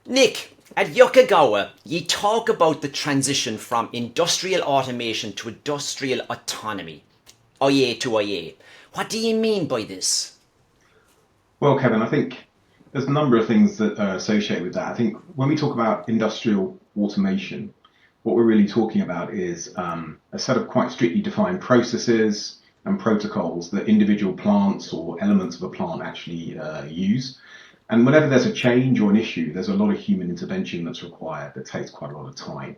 Nick, at Yokogawa, you talk about the transition from industrial automation to industrial autonomy, IA2IA. What do you mean by this? Well, Kevin, I think there's a number of things that are associated with that. I think when we talk about industrial automation, what we're really talking about is a set of quite strictly defined processes and protocols that individual plants or elements of a plant actually use. And whenever there's a change or an issue, there's a lot of human intervention that's required that takes quite a lot of time.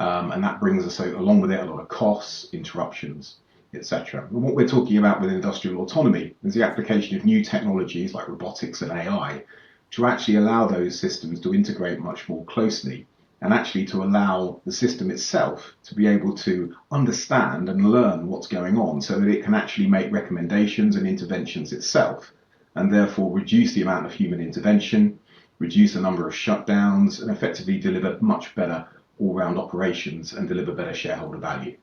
And that brings us along with it a lot of costs, interruptions, etc. And what we're talking about with industrial autonomy is the application of new technologies like robotics and AI to actually allow those systems to integrate much more closely and actually to allow the system itself to be able to understand and learn what's going on so that it can actually make recommendations and interventions itself and therefore reduce the amount of human intervention, reduce the number of shutdowns, and effectively deliver much better all-round operations and deliver better shareholder value.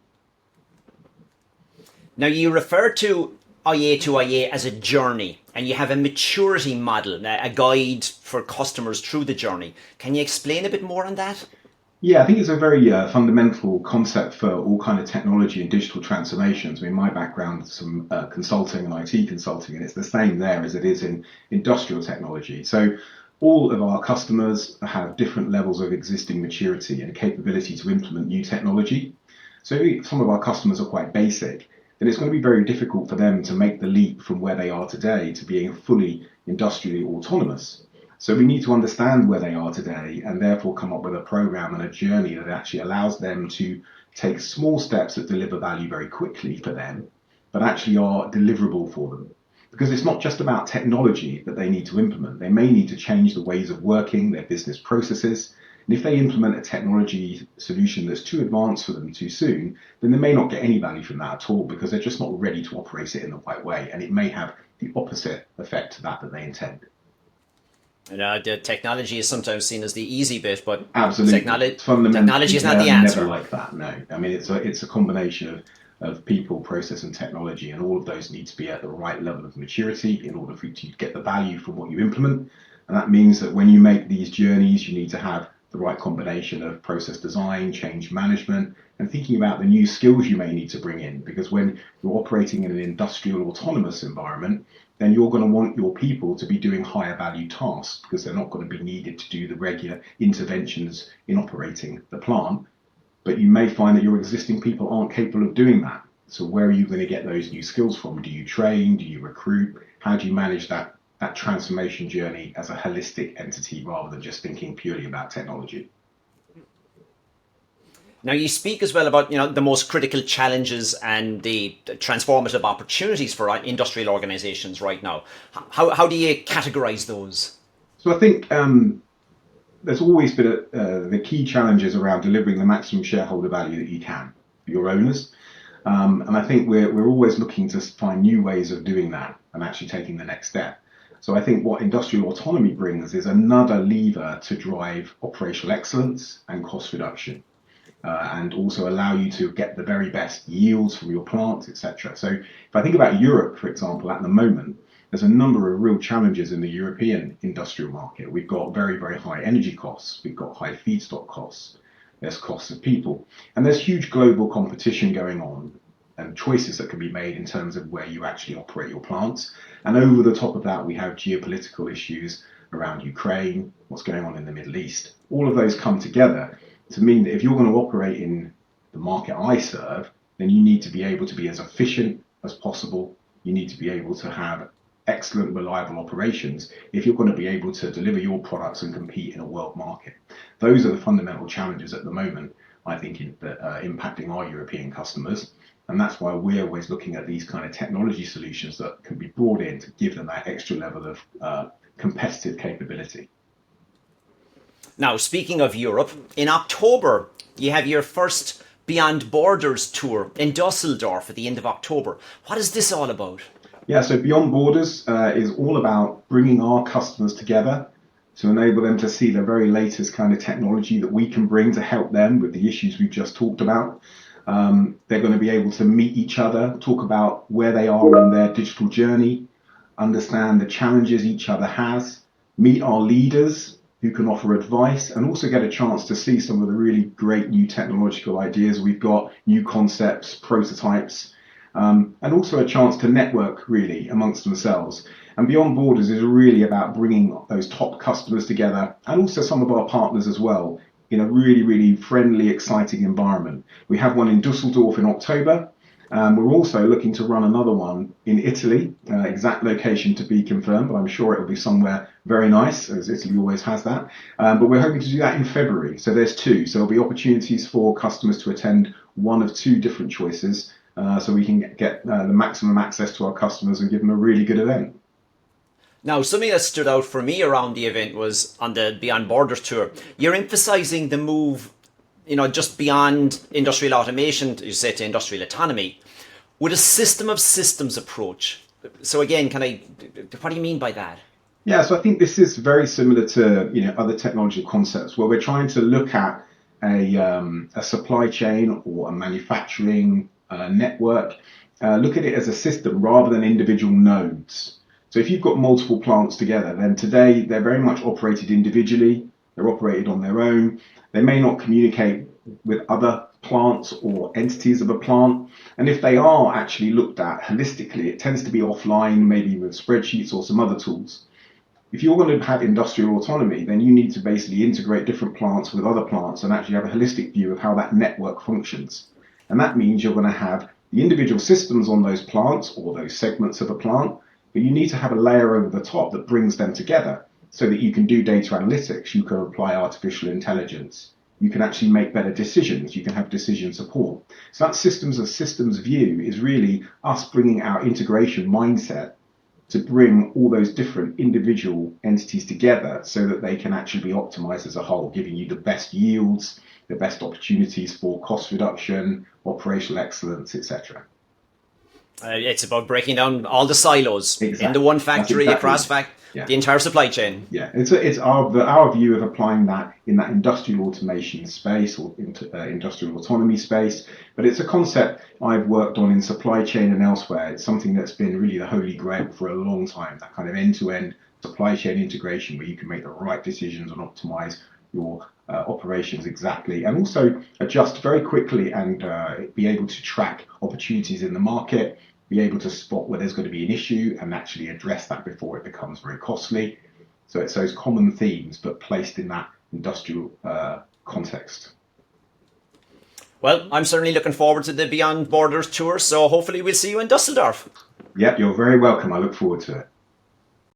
Now, you refer to IA2IA as a journey, and you have a maturity model, a guide for customers through the journey. Can you explain a bit more on that? Yeah, I think it's a very fundamental concept for all kind of technology and digital transformations. I mean, my background is some consulting and IT consulting, and it's the same there as it is in industrial technology. So all of our customers have different levels of existing maturity and capability to implement new technology. So if some of our customers are quite basic, then it's going to be very difficult for them to make the leap from where they are today to being fully industrially autonomous. So we need to understand where they are today and therefore come up with a program and a journey that actually allows them to take small steps that deliver value very quickly for them, but actually are deliverable for them. Because it's not just about technology that they need to implement. They may need to change the ways of working, their business processes. And if they implement a technology solution that's too advanced for them too soon, then they may not get any value from that at all because they're just not ready to operate it in the right way. And it may have the opposite effect to that they intend. The technology is sometimes seen as the easy bit, but Absolutely. technology Fundamentally, is not they're the never answer. like that. No. I mean, it's a combination of people, process, and technology, and all of those need to be at the right level of maturity in order for you to get the value from what you implement. And that means that when you make these journeys, you need to have the right combination of process design, change management, and thinking about the new skills you may need to bring in. Because when you're operating in an industrial autonomous environment, then you're going to want your people to be doing higher value tasks because they're not going to be needed to do the regular interventions in operating the plant. But you may find that your existing people aren't capable of doing that. So where are you going to get those new skills from? Do you train? Do you recruit? How do you manage that transformation journey as a holistic entity rather than just thinking purely about technology? Now, you speak as well about the most critical challenges and the transformative opportunities for industrial organizations right now. How do you categorize those? So I think there's always been the key challenges around delivering the maximum shareholder value that you can for your owners. And I think we're always looking to find new ways of doing that and actually taking the next step. So I think what industrial autonomy brings is another lever to drive operational excellence and cost reduction, and also allow you to get the very best yields from your plants, etc. So if I think about Europe, for example, at the moment, there's a number of real challenges in the European industrial market. We've got very, very high energy costs. We've got high feedstock costs. There's costs of people. And there's huge global competition going on and choices that can be made in terms of where you actually operate your plants. And over the top of that, we have geopolitical issues around Ukraine, what's going on in the Middle East. All of those come together to mean that if you're going to operate in the market I serve, then you need to be able to be as efficient as possible. You need to be able to have excellent, reliable operations if you're going to be able to deliver your products and compete in a world market. Those are the fundamental challenges at the moment, I think, that are impacting our European customers. And that's why we're always looking at these kind of technology solutions that can be brought in to give them that extra level of competitive capability. Now, speaking of Europe, in October, you have your first Beyond Borders tour in Düsseldorf at the end of October. What is this all about? Yeah, so Beyond Borders is all about bringing our customers together to enable them to see the very latest kind of technology that we can bring to help them with the issues we've just talked about. They're going to be able to meet each other, talk about where they are on their digital journey, understand the challenges each other has, meet our leaders who can offer advice and also get a chance to see some of the really great new technological ideas we've got, new concepts, prototypes, and also a chance to network really amongst themselves. And Beyond Borders is really about bringing those top customers together and also some of our partners as well in a really, really friendly, exciting environment. We have one in Düsseldorf in October. We're also looking to run another one in Italy, exact location to be confirmed, but I'm sure it will be somewhere very nice, as Italy always has that. But we're hoping to do that in February. So there's two. So there'll be opportunities for customers to attend one of two different choices, so we can get the maximum access to our customers and give them a really good event. Now, something that stood out for me around the event was on the Beyond Borders tour. You're emphasizing the move, just beyond industrial automation, you say, to industrial autonomy, with a system of systems approach. So again, what do you mean by that? Yeah, so I think this is very similar to other technological concepts where we're trying to look at a supply chain or a manufacturing network, look at it as a system rather than individual nodes. So if you've got multiple plants together, then today they're very much operated individually. They're operated on their own. They may not communicate with other plants or entities of a plant. And if they are actually looked at holistically, it tends to be offline, maybe with spreadsheets or some other tools. If you're going to have industrial autonomy, then you need to basically integrate different plants with other plants and actually have a holistic view of how that network functions. And that means you're going to have the individual systems on those plants or those segments of a plant, but you need to have a layer over the top that brings them together so that you can do data analytics, you can apply artificial intelligence, you can actually make better decisions, you can have decision support. So that systems of systems view is really us bringing our integration mindset to bring all those different individual entities together so that they can actually be optimized as a whole, giving you the best yields, the best opportunities for cost reduction, operational excellence, etc. It's about breaking down all the silos Exactly. into one factory, Exactly across the entire supply chain. Yeah, it's our view of applying that in that industrial automation space or industrial autonomy space. But it's a concept I've worked on in supply chain and elsewhere. It's something that's been really the holy grail for a long time, that kind of end-to-end supply chain integration where you can make the right decisions and optimize your operations exactly, and also adjust very quickly and be able to track opportunities in the market, be able to spot where there's going to be an issue and actually address that before it becomes very costly. So it's those common themes, but placed in that industrial context. Well, I'm certainly looking forward to the Beyond Borders tour, so hopefully we'll see you in Düsseldorf. Yep, you're very welcome. I look forward to it.